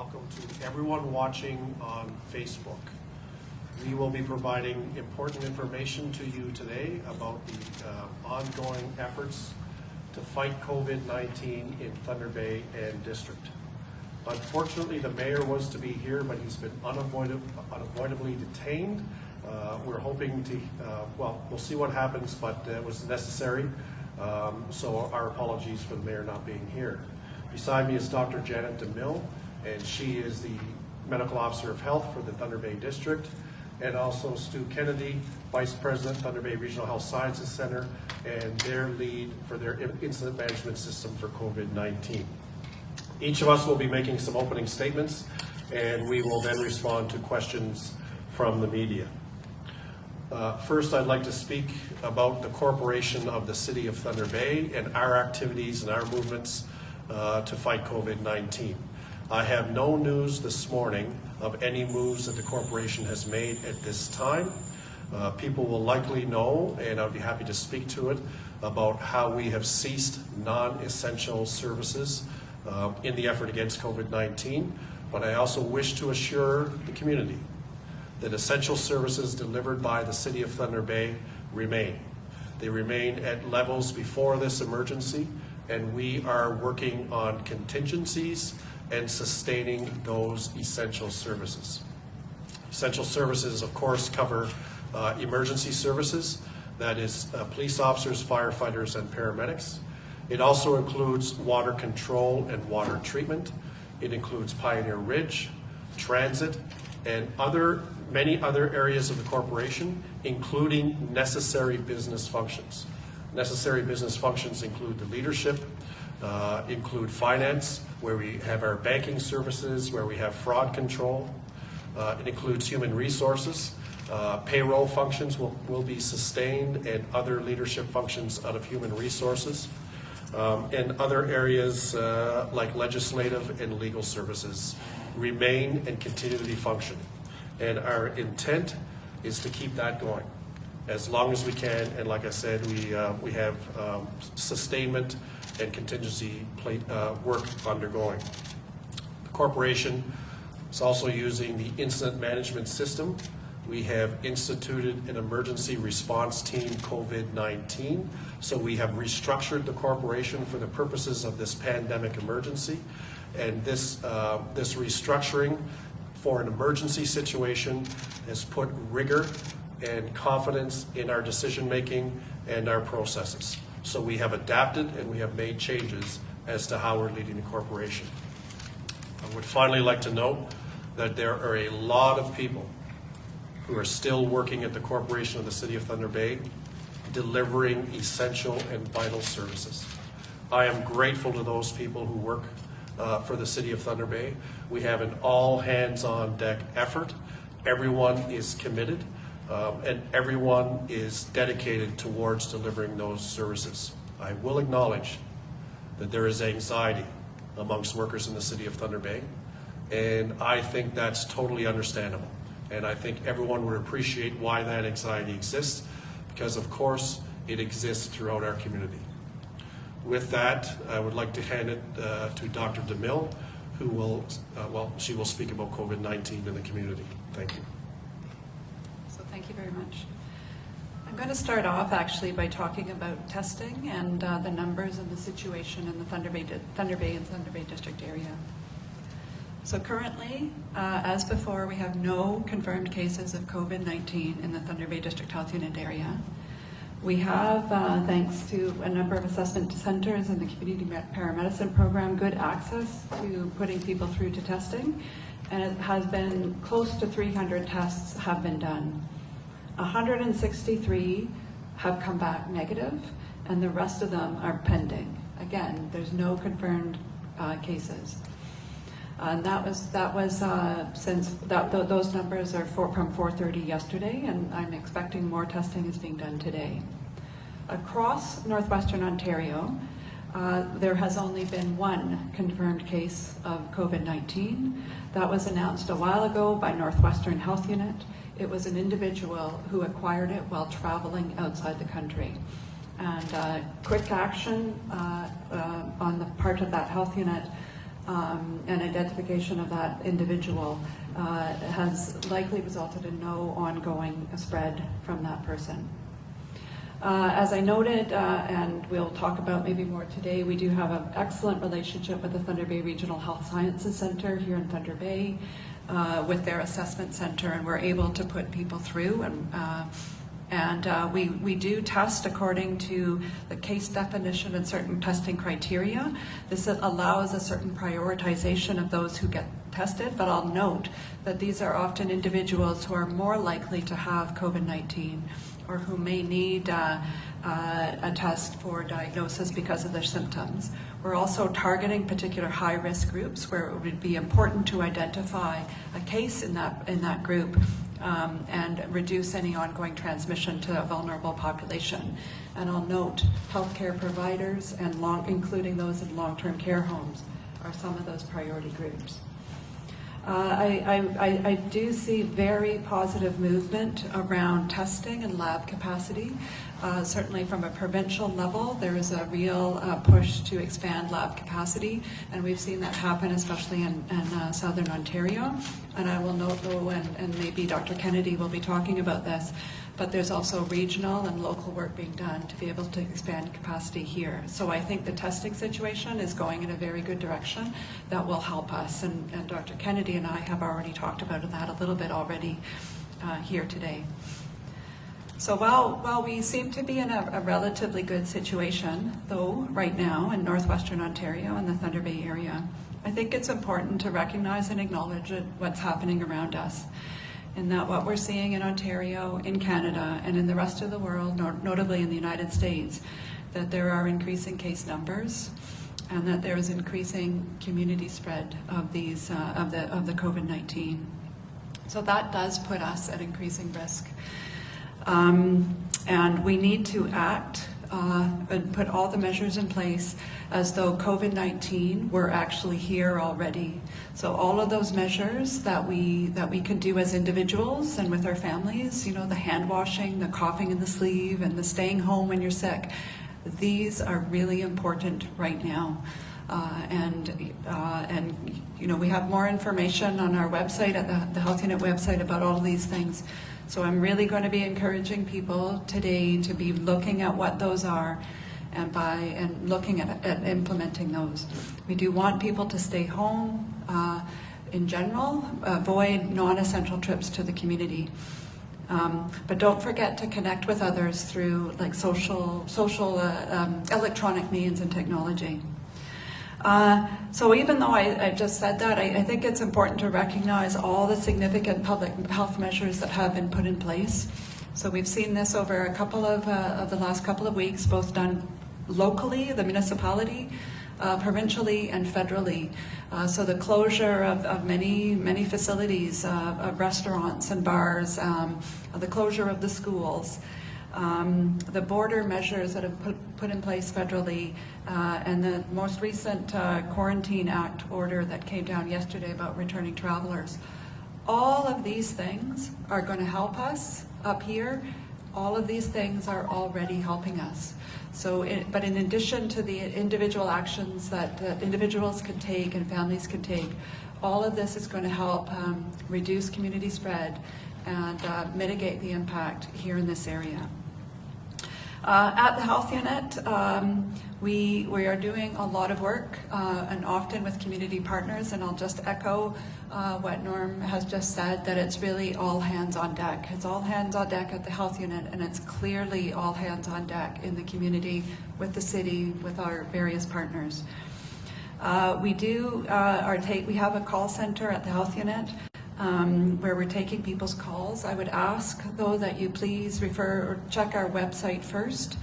welcome to everyone watching on Facebook. We will be providing important information to you today about the ongoing efforts to fight COVID-19 in Thunder Bay and District. Unfortunately, the mayor was to be here, but he's been unavoidably detained. We're hoping to, well, we'll see what happens, but it was necessary. So our apologies for the mayor not being here. Beside me is Dr. Janet DeMille, and she is the Medical Officer of Health for the Thunder Bay District, and also Stu Kennedy, Vice President, Thunder Bay Regional Health Sciences Center, and their lead for their incident management system for COVID-19. Each of us will be making some opening statements, and we will then respond to questions from the media. First, I'd like to speak about the corporation of the City of Thunder Bay and our activities and our movements to fight COVID-19. I have no news this morning of any moves that the corporation has made at this time. People will likely know, and I'd be happy to speak to it, about how we have ceased non-essential services in the effort against COVID-19, but I also wish to assure the community that essential services delivered by the City of Thunder Bay remain. They remain at levels before this emergency, and we are working on contingencies and sustaining those essential services. Essential services, of course, cover emergency services, that is police officers, firefighters, and paramedics. It also includes water control and water treatment. It includes Pioneer Ridge, transit, and many other areas of the corporation, including necessary business functions. Necessary business functions include the leadership, include finance, where we have our banking services, where we have fraud control. It includes human resources. Payroll functions will be sustained, and other leadership functions out of human resources. And other areas like legislative and legal services remain and continue to be functioning. And our intent is to keep that going as long as we can. And like I said, we have sustainment and contingency work undergoing. The corporation is also using the incident management system. We have instituted an emergency response team COVID-19. So we have restructured the corporation for the purposes of this pandemic emergency. And this restructuring for an emergency situation has put rigor and confidence in our decision making and our processes. So we have adapted and we have made changes as to how we're leading the corporation. I would finally like to note that there are a lot of people who are still working at the corporation of the City of Thunder Bay, delivering essential and vital services. I am grateful to those people who work for the City of Thunder Bay. We have an all hands on deck effort. Everyone is committed and everyone is dedicated towards delivering those services. I will acknowledge that there is anxiety amongst workers in the City of Thunder Bay, and I think that's totally understandable. And I think everyone would appreciate why that anxiety exists, because of course it exists throughout our community. With that, I would like to hand it to Dr. DeMille, who will, she will speak about COVID-19 in the community. Thank you. So thank you very much. I'm going to start off actually by talking about testing and the numbers and the situation in the Thunder Bay and Thunder Bay District area. So currently, as before, we have no confirmed cases of COVID-19 in the Thunder Bay District Health Unit area. We have, thanks to a number of assessment centers and the community paramedicine program, good access to putting people through to testing, and it has been close to 300 tests have been done. 163 have come back negative, and the rest of them are pending. Again, there's no confirmed cases. And those numbers are from 4:30 yesterday, and I'm expecting more testing is being done today. Across northwestern Ontario, there has only been one confirmed case of COVID-19. That was announced a while ago by Northwestern Health Unit. It was an individual who acquired it while traveling outside the country. And quick action on the part of that health unit and identification of that individual has likely resulted in no ongoing spread from that person. As I noted, and we'll talk about maybe more today, we do have an excellent relationship with the Thunder Bay Regional Health Sciences Center here in Thunder Bay with their assessment center, and we're able to put people through, and we do test according to the case definition and certain testing criteria. This allows a certain prioritization of those who get tested, but I'll note that these are often individuals who are more likely to have COVID-19 or who may need a test for diagnosis because of their symptoms. We're also targeting particular high-risk groups where it would be important to identify a case in that group and reduce any ongoing transmission to a vulnerable population. And I'll note healthcare providers and including those in long-term care homes are some of those priority groups. I do see very positive movement around testing and lab capacity. Certainly from a provincial level, there is a real push to expand lab capacity, and we've seen that happen especially in Southern Ontario. And I will note though, and maybe Dr. Kennedy will be talking about this, but there's also regional and local work being done to be able to expand capacity here. So I think the testing situation is going in a very good direction that will help us, and Dr. Kennedy and I have already talked about that a little bit already here today. So while we seem to be in a relatively good situation, though, right now in northwestern Ontario and the Thunder Bay area, I think it's important to recognize and acknowledge what's happening around us, and that what we're seeing in Ontario, in Canada, and in the rest of the world, notably in the United States, that there are increasing case numbers, and that there is increasing community spread of these of the COVID-19. So that does put us at increasing risk, and we need to act and put all the measures in place as though COVID-19 were actually here already. So all of those measures that we can do as individuals and with our families, you know, the hand washing, the coughing in the sleeve, and the staying home when you're sick, these are really important right now. And you know, we have more information on our website, at the Health Unit website, about all of these things. So I'm really going to be encouraging people today to be looking at what those are and looking at implementing those. We do want people to stay home in general, avoid non-essential trips to the community. But don't forget to connect with others through like social electronic means and technology. So even though I just said that, I think it's important to recognize all the significant public health measures that have been put in place. So we've seen this over a couple of the last couple of weeks, both done locally, the municipality, provincially, and federally. So the closure of many facilities, of restaurants and bars, the closure of the schools, the border measures that have put in place federally, and the most recent Quarantine Act order that came down yesterday about returning travelers. All of these things are going to help us up here. All of these things are already helping us. So, but in addition to the individual actions that individuals can take and families can take, all of this is going to help reduce community spread and mitigate the impact here in this area. At the Health Unit, we are doing a lot of work and often with community partners, and I'll just echo what Norm has just said, that it's really all hands on deck. It's all hands on deck at the Health Unit, and it's clearly all hands on deck in the community, with the city, with our various partners. We have a call center at the Health Unit where we're taking people's calls. I would ask, though, that you please refer or check our website first.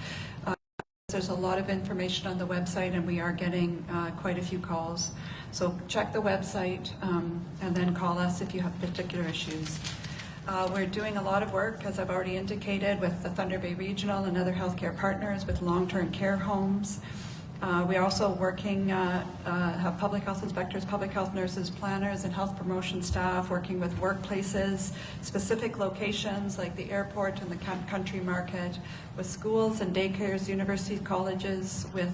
There's a lot of information on the website, and we are getting quite a few calls. So check the website and then call us if you have particular issues. We're doing a lot of work, as I've already indicated, with the Thunder Bay Regional and other healthcare partners, with long-term care homes. We're also working, have public health inspectors, public health nurses, planners, and health promotion staff working with workplaces, specific locations like the airport and the country market, with schools and daycares, universities, colleges, with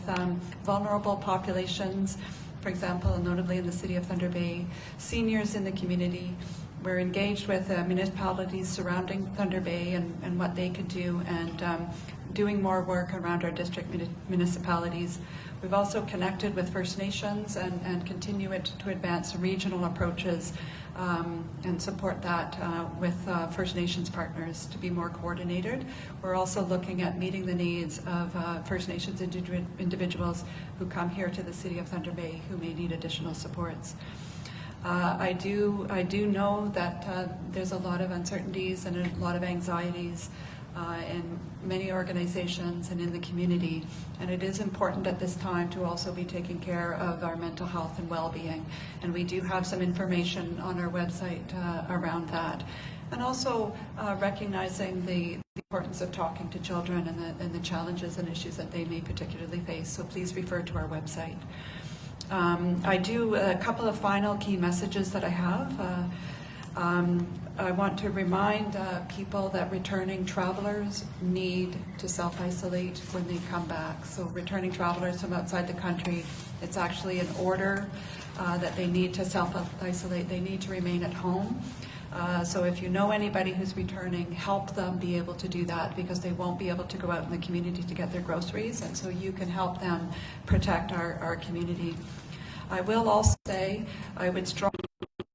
vulnerable populations, for example, notably in the city of Thunder Bay, seniors in the community. We're engaged with municipalities surrounding Thunder Bay and what they could do, and doing more work around our district municipalities. We've also connected with First Nations and continue to advance regional approaches and support that with First Nations partners to be more coordinated. We're also looking at meeting the needs of First Nations individuals who come here to the city of Thunder Bay who may need additional supports. I do know that there's a lot of uncertainties and a lot of anxieties in many organizations and in the community, and it is important at this time to also be taking care of our mental health and well-being, and we do have some information on our website around that, and also recognizing the importance of talking to children and the challenges and issues that they may particularly face, so please refer to our website. I do a couple of final key messages that I have. I want to remind people that returning travelers need to self-isolate when they come back. So returning travelers from outside the country, it's actually an order that they need to self-isolate. They need to remain at home. So if you know anybody who's returning, help them be able to do that, because they won't be able to go out in the community to get their groceries, and so you can help them protect our community. I will also say I would strongly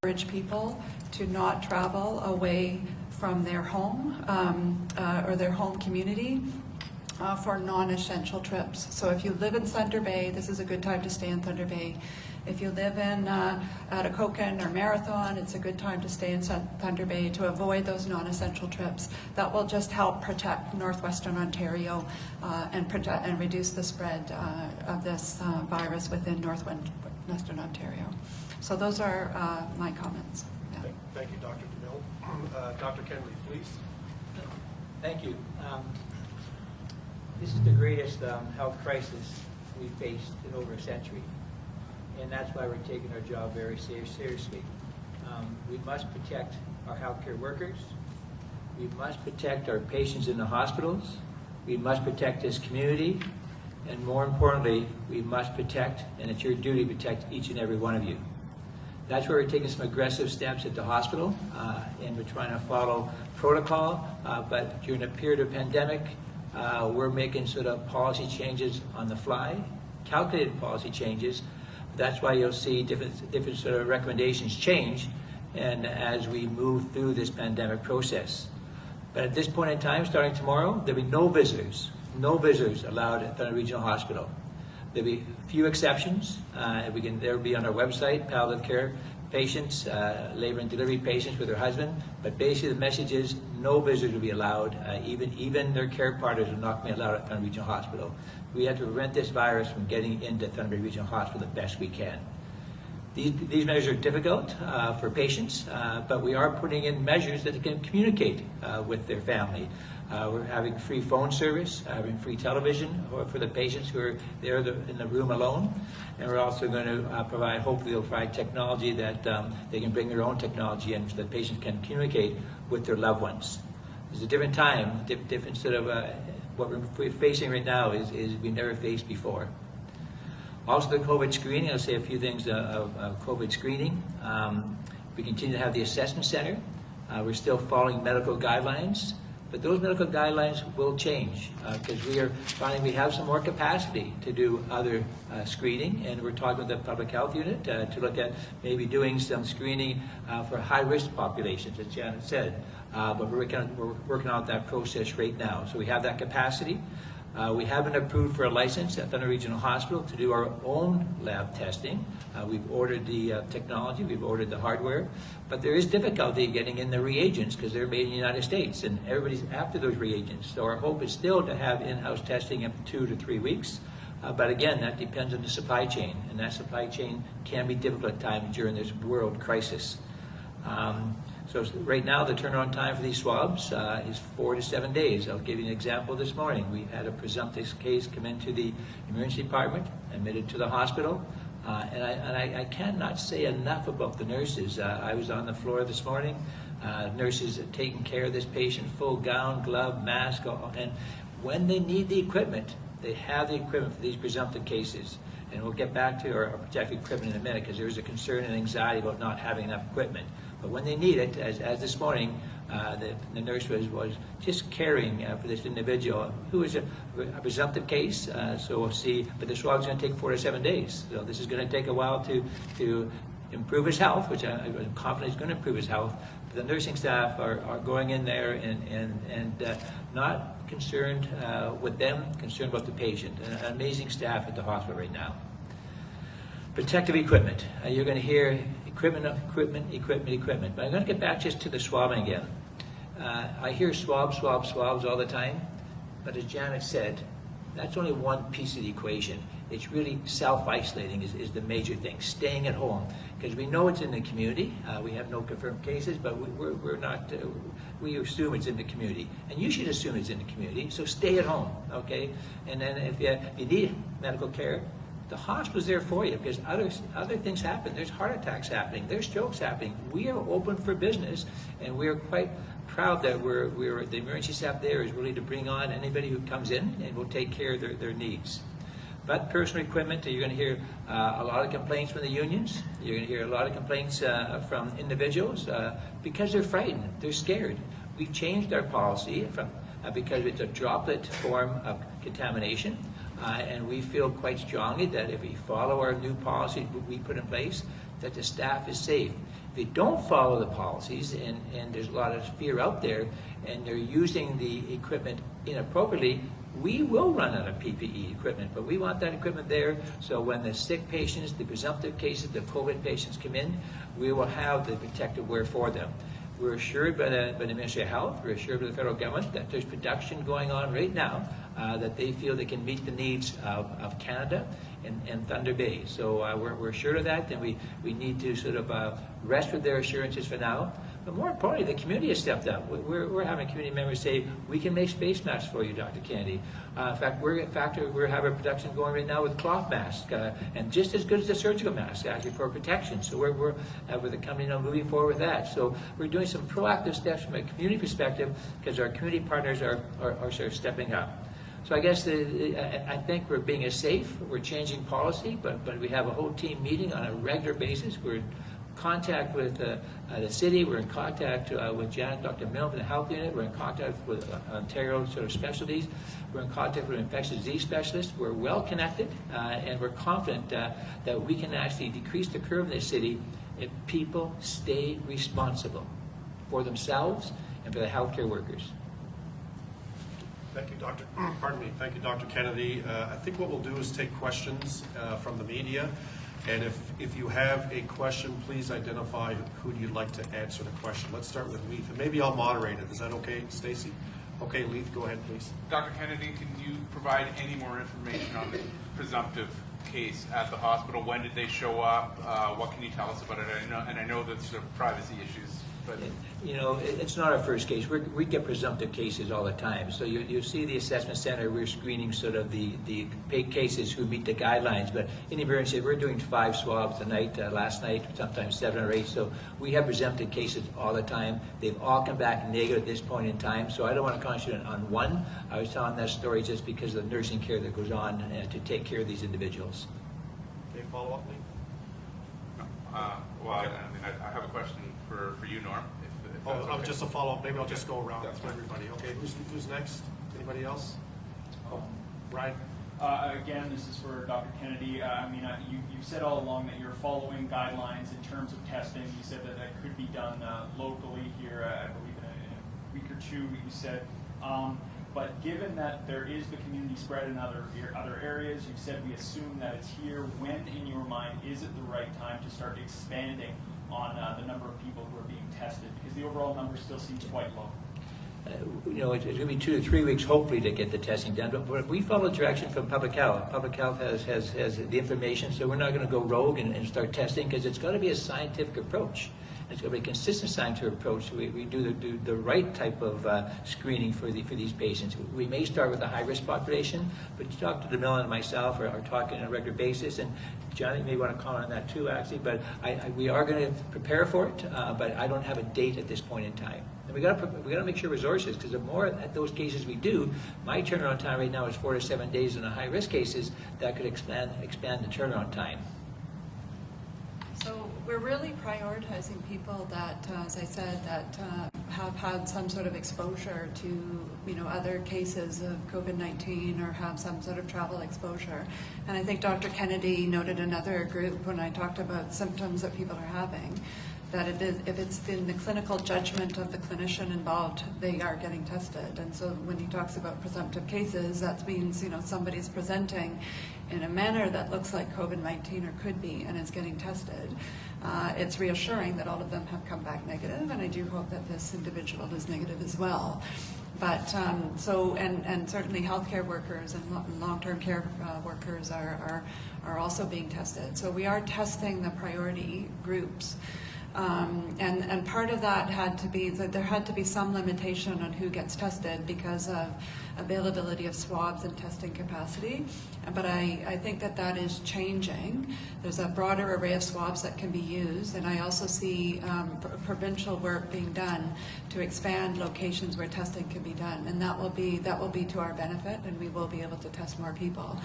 encourage people to not travel away from their home or their home community for non-essential trips. So if you live in Thunder Bay, this is a good time to stay in Thunder Bay. If you live in Atikokan or Marathon, it's a good time to stay in Thunder Bay to avoid those non-essential trips. That will just help protect northwestern Ontario and reduce the spread of this virus within northwestern Ontario. So those are my comments. Yeah. Thank you, Dr. DeMille. Dr. Kenley, please. Thank you. This is the greatest health crisis we've faced in over a century, and that's why we're taking our job very seriously. We must protect our healthcare workers. We must protect our patients in the hospitals. We must protect this community. And more importantly, we must protect, and it's your duty to protect each and every one of you. That's where we're taking some aggressive steps at the hospital, and we're trying to follow protocol. But during a period of pandemic, we're making sort of policy changes on the fly, calculated policy changes. That's why you'll see different sort of recommendations change, and as we move through this pandemic process. But at this point in time, starting tomorrow, there'll be no visitors allowed at Thunder Regional Hospital. There'll be a few exceptions. They'll be on our website, palliative care patients, labor and delivery patients with their husband. But basically the message is no visitors will be allowed. Even their care partners will not be allowed at Thunder Regional Hospital. We have to prevent this virus from getting into Thunder Bay Regional Hospital the best we can. These measures are difficult for patients, but we are putting in measures that can communicate with their family. We're having free phone service, having free television for the patients who are there in the room alone. And we're also going to hopefully we'll provide technology that they can bring their own technology in so that patients can communicate with their loved ones. It's a different time, different sort of, what we're facing right now is we've never faced before. Also the COVID screening, I'll say a few things of COVID screening. We continue to have the assessment center. We're still following medical guidelines, but those medical guidelines will change because we are finding we have some more capacity to do other screening, and we're talking with the public health unit to look at maybe doing some screening for high-risk populations, as Janet said. But we're working on that process right now. So we have that capacity. We have been approved for a license at Thunder Regional Hospital to do our own lab testing. We've ordered the technology, we've ordered the hardware, but there is difficulty getting in the reagents because they're made in the United States and everybody's after those reagents. So our hope is still to have in-house testing up to 2 to 3 weeks. But again, that depends on the supply chain, and that supply chain can be difficult at times during this world crisis. So right now, the turnaround time for these swabs is 4 to 7 days. I'll give you an example this morning. We had a presumptive case come into the emergency department, admitted to the hospital, and I cannot say enough about the nurses. I was on the floor this morning. Nurses are taking care of this patient, full gown, glove, mask, and when they need the equipment, they have the equipment for these presumptive cases. And we'll get back to our protective equipment in a minute, because there is a concern and anxiety about not having enough equipment. But when they need it, as this morning, the nurse was just caring for this individual who is a presumptive case, so we'll see, but the swab is going to take 4 to 7 days. So this is going to take a while to improve his health, which I'm confident is going to improve his health. But the nursing staff are going in there and not concerned with them, concerned about the patient. An amazing staff at the hospital right now. Protective equipment. You're going to hear equipment. But I'm going to get back just to the swabbing again. I hear swabs all the time, but as Janet said, that's only one piece of the equation. It's really self-isolating is the major thing, staying at home, because we know it's in the community. We have no confirmed cases, but we're not, we assume it's in the community. And you should assume it's in the community, so stay at home, okay? And then if you need medical care, the hospital's there for you, because other things happen. There's heart attacks happening. There's strokes happening. We are open for business, and we are quite proud that the emergency staff there is willing to bring on anybody who comes in, and we'll take care of their needs. But personal equipment, you're going to hear a lot of complaints from the unions. You're going to hear a lot of complaints from individuals because they're frightened. They're scared. We've changed our policy because it's a droplet form of contamination. And we feel quite strongly that if we follow our new policy we put in place, that the staff is safe. If they don't follow the policies, and there's a lot of fear out there, and they're using the equipment inappropriately, we will run out of PPE equipment. But we want that equipment there, so when the sick patients, the presumptive cases, the COVID patients come in, we will have the protective wear for them. We're assured by the Ministry of Health, we're assured by the federal government that there's production going on right now that they feel they can meet the needs of Canada and Thunder Bay. So we're assured of that, and we need to sort of rest with their assurances for now. But more importantly, the community has stepped up. We're having community members say, we can make face masks for you, Dr. Kennedy. In fact, we're having production going right now with cloth masks, and just as good as the surgical masks, actually, for protection. So we're with the company now moving forward with that. So we're doing some proactive steps from a community perspective, because our community partners are sort of stepping up. So I guess I think we're being safe. We're changing policy, but we have a whole team meeting on a regular basis. We're in contact with the city. We're in contact with Janet, Dr. Milne from the health unit. We're in contact with Ontario sort of specialties. We're in contact with infectious disease specialists. We're well connected, and we're confident that we can actually decrease the curve in this city if people stay responsible for themselves and for the healthcare workers. Thank you, Dr. Pardon me. Thank you, Dr. Kennedy. I think what we'll do is take questions from the media, and if you have a question, please identify who you'd like to answer the question. Let's start with Leith, and maybe I'll moderate it. Is that okay, Stacy? Okay, Leith, go ahead, please. Dr. Kennedy, can you provide any more information on the presumptive case at the hospital? When did they show up? What can you tell us about it? I know that there's privacy issues. But you know, it's not our first case. We get presumptive cases all the time. So you see the assessment center, we're screening sort of the cases who meet the guidelines. But in emergency, we're doing 5 swabs a night, last night, sometimes 7 or 8. So we have presumptive cases all the time. They've all come back negative at this point in time. So I don't want to concentrate on one. I was telling that story just because of the nursing care that goes on to take care of these individuals. Okay, follow up, Leith? Well, I have a question for you, Norm. If that's okay. Just a follow-up. Maybe I'll just go around to everybody. Okay, who's next? Anybody else? Ryan? Again, this is for Dr. Kennedy. You said all along that you're following guidelines in terms of testing. You said that could be done locally here, I believe in a week or two, you said. But given that there is the community spread in other areas, you said we assume that it's here. When, in your mind, is it the right time to start expanding on the number of people who are being tested? Because the overall number still seems quite low. You know, it's going to be 2 to 3 weeks, hopefully, to get the testing done. But we follow direction from Public Health. Public Health has the information, so we're not going to go rogue and start testing, because it's got to be a scientific approach. It's going to be a consistent scientific approach. We do the right type of screening for these patients. We may start with a high-risk population, but Dr. DeMille and myself are talking on a regular basis, and Johnny may want to comment on that too, actually. But we are going to prepare for it, but I don't have a date at this point in time. And we got to make sure resources, because the more at those cases we do, my turnaround time right now is 4 to 7 days in the high risk cases. That could expand the turnaround time. So we're really prioritizing people that, as I said, that have had some sort of exposure to, other cases of COVID-19 or have some sort of travel exposure. And I think Dr. Kennedy noted another group when I talked about symptoms that people are having, that if it's in the clinical judgment of the clinician involved, they are getting tested. And so when he talks about presumptive cases, that means, somebody's presenting in a manner that looks like COVID-19 or could be, and is getting tested. It's reassuring that all of them have come back negative, and I do hope that this individual is negative as well. But and certainly healthcare workers and long-term care workers are also being tested. So we are testing the priority groups. And part of that had to be that there had to be some limitation on who gets tested because of availability of swabs and testing capacity. But I think that is changing. There's a broader array of swabs that can be used, and I also see provincial work being done to expand locations where testing can be done, and that will be to our benefit, and we will be able to test more people.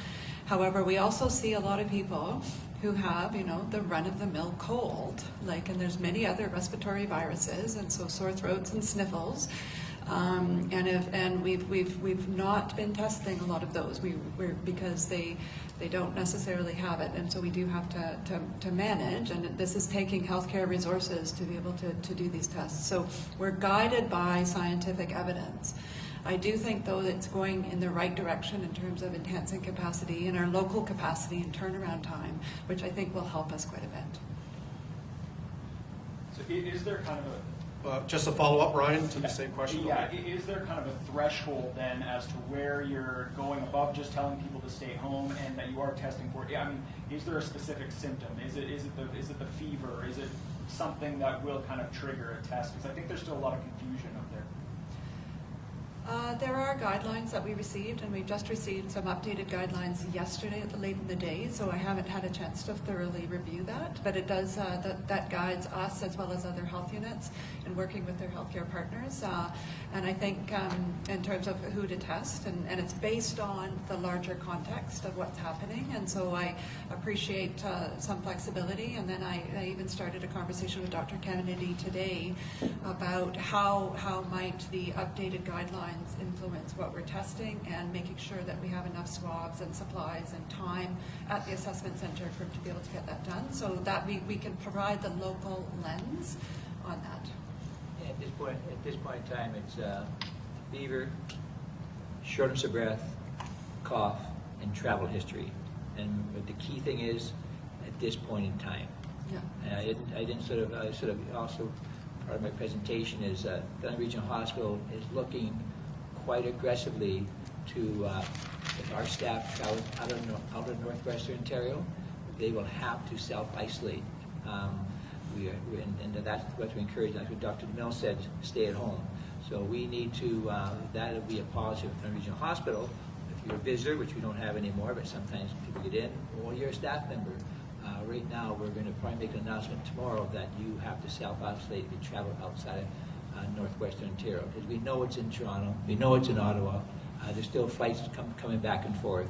However, we also see a lot of people who have, the run-of-the-mill cold, and there's many other respiratory viruses, and so sore throats and sniffles. And we've not been testing a lot of those because they don't necessarily have it, and so we do have to manage, and this is taking healthcare resources to be able to do these tests. So we're guided by scientific evidence. I do think, though, that it's going in the right direction in terms of enhancing capacity and our local capacity and turnaround time, which I think will help us quite a bit. So is there kind of just a follow-up, Ryan, to the same question? Yeah, is there kind of a threshold then as to where you're going above just telling people to stay home and that you are testing for it? I mean, is there a specific symptom? Is it the fever? Is it something that will kind of trigger a test? Because I think there's still a lot of confusion out there. There are guidelines that we received, and we've just received some updated guidelines yesterday late in the day, so I haven't had a chance to thoroughly review that, but it does, that guides us as well as other health units in working with their healthcare partners. And I think in terms of who to test, and it's based on the larger context of what's happening, and so I appreciate some flexibility. And then I even started a conversation with Dr. Kennedy today about how might the updated guidelines influence what we're testing and making sure that we have enough swabs and supplies and time at the assessment center to be able to get that done, so that we can provide the local lens on that. Yeah, at this point in time, it's fever, shortness of breath, cough, and travel history. But the key thing is, at this point in time. Yeah. I didn't sort of also, part of my presentation is Dunn Regional Hospital is looking quite aggressively to, if our staff travels out of Northwestern Ontario, they will have to self-isolate. And that's what we encourage. That's what Dr. Mill said, stay at home. So we need to, that will be a positive for the Regional Hospital. If you're a visitor, which we don't have anymore, but sometimes people get in, or you're a staff member, right now we're going to probably make an announcement tomorrow that you have to self-isolate if you travel outside Northwestern Ontario, because we know it's in Toronto, we know it's in Ottawa, there's still flights coming back and forth,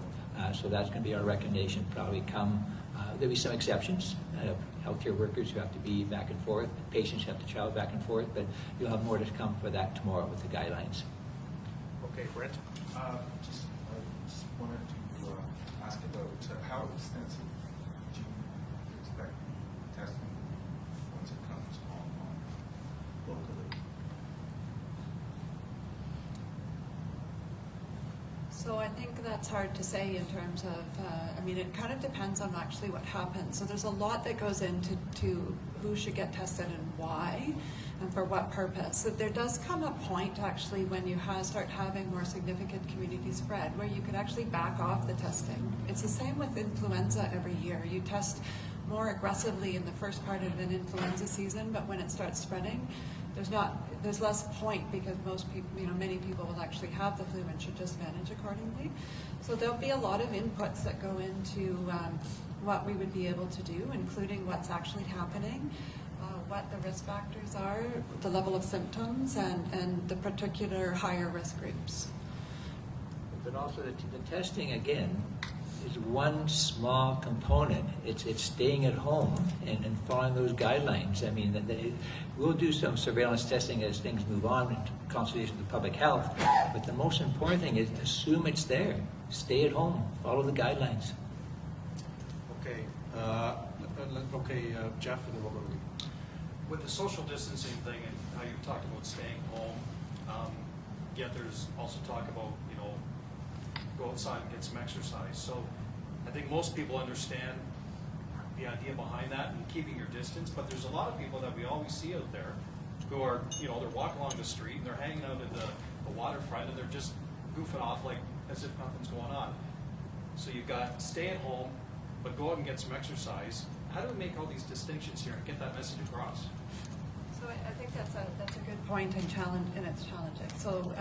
so that's going to be our recommendation. Probably there'll be some exceptions, healthcare workers who have to be back and forth, patients who have to travel back and forth, but you'll have more to come for that tomorrow with the guidelines. Okay, Brent? I just wanted to ask about how extensive do you expect testing once it comes online locally? So I think that's hard to say in terms of, it kind of depends on actually what happens. So there's a lot that goes into who should get tested and why, and for what purpose. So there does come a point actually when you start having more significant community spread where you can actually back off the testing. It's the same with influenza every year. You test more aggressively in the first part of an influenza season, but when it starts spreading, there's less point because most people, many people will actually have the flu and should just manage accordingly. So there'll be a lot of inputs that go into what we would be able to do, including what's actually happening. what the risk factors are, the level of symptoms, and the particular higher risk groups. But also the testing, again, is one small component. It's staying at home and following those guidelines. I mean, we'll do some surveillance testing as things move on in consultation with public health, but the most important thing is assume it's there. Stay at home, follow the guidelines. Okay, Jeff, and then we'll go to Lee. With the social distancing thing and how you talked about staying home, yet there's also talk about, go outside and get some exercise. So I think most people understand the idea behind that and keeping your distance, but there's a lot of people that we always see out there who are, they're walking along the street and they're hanging out at the waterfront and they're just goofing off like as if nothing's going on. So you've got stay at home, but go out and get some exercise. How do we make all these distinctions here and get that message across? So I think that's a good point and it's challenging. So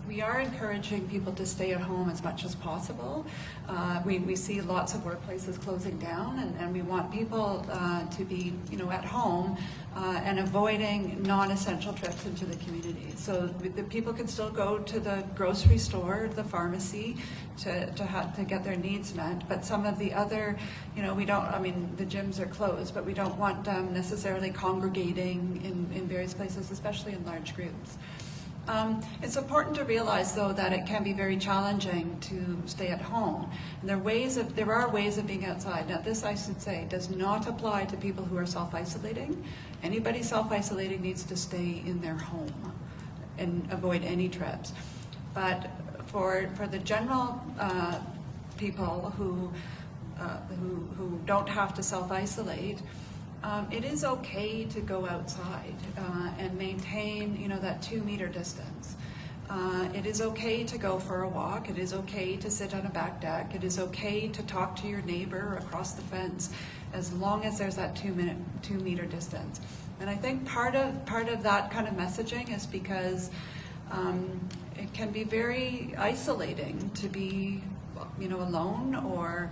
we are encouraging people to stay at home as much as possible. We see lots of workplaces closing down, and we want people to be, at home and avoiding non-essential trips into the community. So the people can still go to the grocery store, the pharmacy, to get their needs met. But some of the other, we don't. I mean, the gyms are closed, but we don't want them necessarily congregating in various places, especially in large groups. It's important to realize, though, that it can be very challenging to stay at home. And there are ways of being outside. Now, this, I should say, does not apply to people who are self-isolating. Anybody self-isolating needs to stay in their home and avoid any trips. But for the general people who don't have to self-isolate, it is okay to go outside and maintain, that 2-meter distance. It is okay to go for a walk. It is okay to sit on a back deck. It is okay to talk to your neighbor across the fence, as long as there's that 2-meter distance. And I think part of that kind of messaging is because it can be very isolating to be, alone or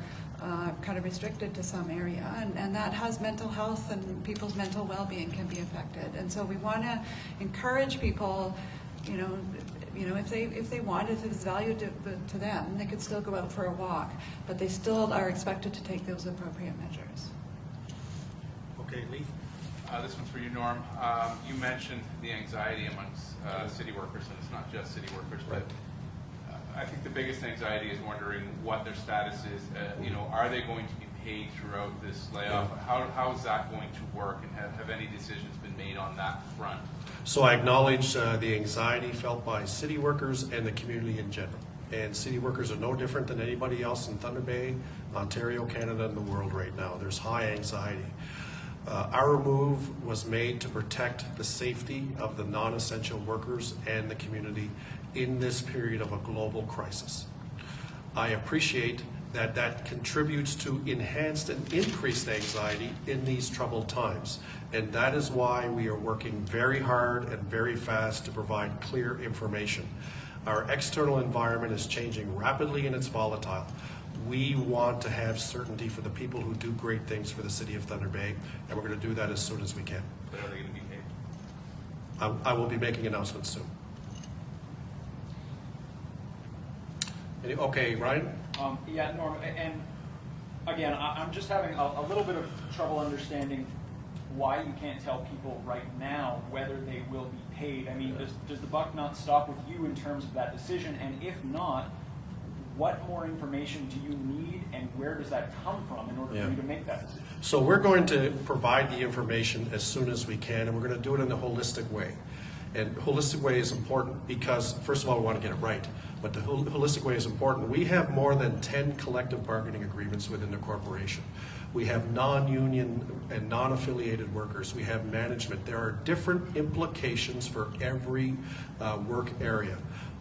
kind of restricted to some area, and that has mental health and people's mental well-being can be affected. And so we want to encourage people, if they want it, if it's value to them, they could still go out for a walk, but they still are expected to take those appropriate measures. Okay, Lee. This one's for you, Norm. You mentioned the anxiety amongst city workers, and it's not just city workers, but I think the biggest anxiety is wondering what their status is. Are they going to be paid throughout this layoff? Yeah. How is that going to work, and have any decisions been made on that front? So I acknowledge the anxiety felt by city workers and the community in general. And city workers are no different than anybody else in Thunder Bay, Ontario, Canada, and the world right now. There's high anxiety. Our move was made to protect the safety of the non-essential workers and the community in this period of a global crisis. I appreciate that contributes to enhanced and increased anxiety in these troubled times. And that is why we are working very hard and very fast to provide clear information. Our external environment is changing rapidly and it's volatile. We want to have certainty for the people who do great things for the city of Thunder Bay, and we're going to do that as soon as we can. But are they going to be paid? I will be making announcements soon. Okay, Ryan? Yeah, Norm, and again, I'm just having a little bit of trouble understanding why you can't tell people right now whether they will be paid. I mean, does the buck not stop with you in terms of that decision? And if not, what more information do you need, and where does that come from in order for you to make that decision? So we're going to provide the information as soon as we can, and we're going to do it in a holistic way. And holistic way is important because, first of all, we want to get it right, but the holistic way is important. We have more than 10 collective bargaining agreements within the corporation. We have non-union and non-affiliated workers. We have management. There are different implications for every work area.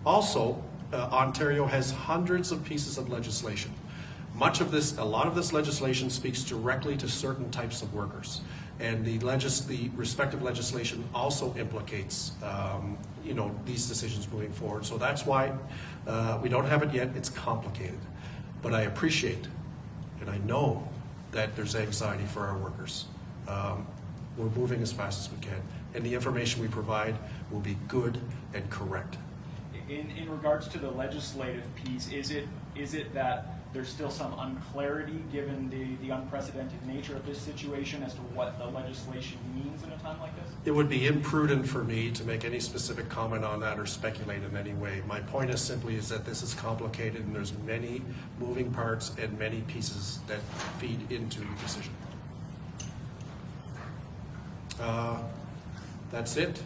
Also, Ontario has hundreds of pieces of legislation. A lot of this legislation speaks directly to certain types of workers. And the respective legislation also implicates, these decisions moving forward. So that's why we don't have it yet. It's complicated. But I appreciate, and I know that there's anxiety for our workers. We're moving as fast as we can, and the information we provide will be good and correct. In regards to the legislative piece, is it that there's still some unclarity given the unprecedented nature of this situation as to what the legislation means in a time like this? It would be imprudent for me to make any specific comment on that or speculate in any way. My point is simply is that this is complicated and there's many moving parts and many pieces that feed into the decision. That's it.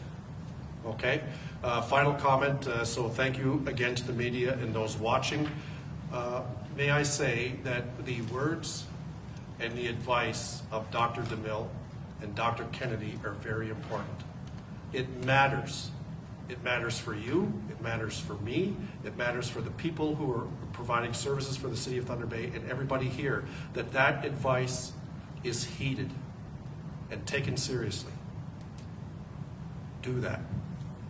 Okay. Final comment. So thank you again to the media and those watching. May I say that the words and the advice of Dr. DeMille and Dr. Kennedy are very important. It matters. It matters for you. It matters for me. It matters for the people who are providing services for the City of Thunder Bay and everybody here, that advice is heeded and taken seriously. Do that.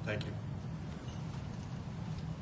Thank you.